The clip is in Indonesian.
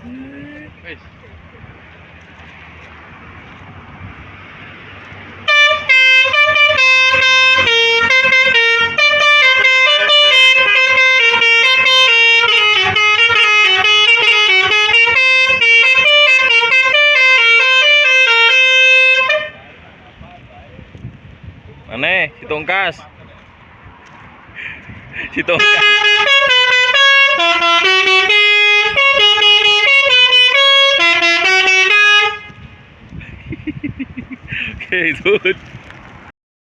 Wis. Mana si Tongkas? Si Tongkas. Oke, itu.